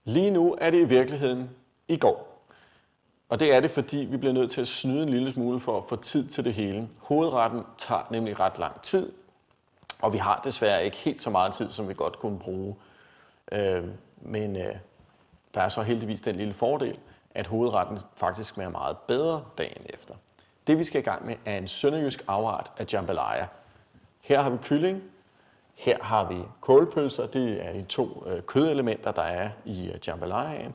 Lige nu er det i virkeligheden i går. Og det er det, fordi vi bliver nødt til at snyde en lille smule for at få tid til det hele. Hovedretten tager nemlig ret lang tid, og vi har desværre ikke helt så meget tid, som vi godt kunne bruge. Men der er så heldigvis den lille fordel, at hovedretten faktisk smager meget bedre dagen efter. Det vi skal i gang med er en sønderjysk afart af jambalaya. Her har vi kylling, her har vi kålpølser, det er de to kødelementer, der er i jambalayaen.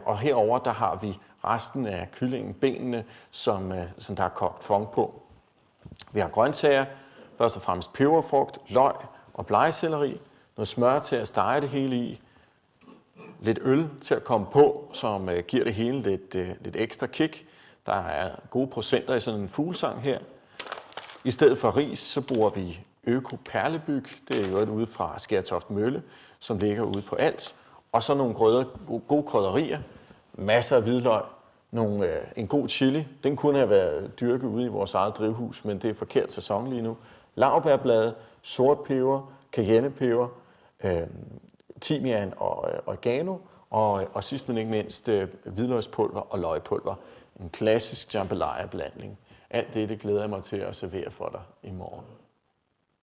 Og herover der har vi resten af kyllingen, benene, som der er kogt fond på. Vi har grøntsager, først og fremmest peberfrugt, løg og blegselleri, noget smør til at stege det hele i, lidt øl til at komme på, som giver det hele lidt ekstra kick. Der er gode procenter i sådan en fuglsang her. I stedet for ris, så bruger vi Øko Perlebyg. Det er jo et ude fra Skærtoft Mølle, som ligger ude på Als. Og så nogle gode krydderier, masser af hvidløg, en god chili. Den kunne have været dyrket ude i vores eget drivhus, men det er forkert sæson lige nu. Laurbærblade, sortpeber, cayennepeber, timian og oregano, og sidst men ikke mindst hvidløgspulver og løgpulver. En klassisk jambalaya-blanding. Alt det glæder jeg mig til at servere for dig i morgen.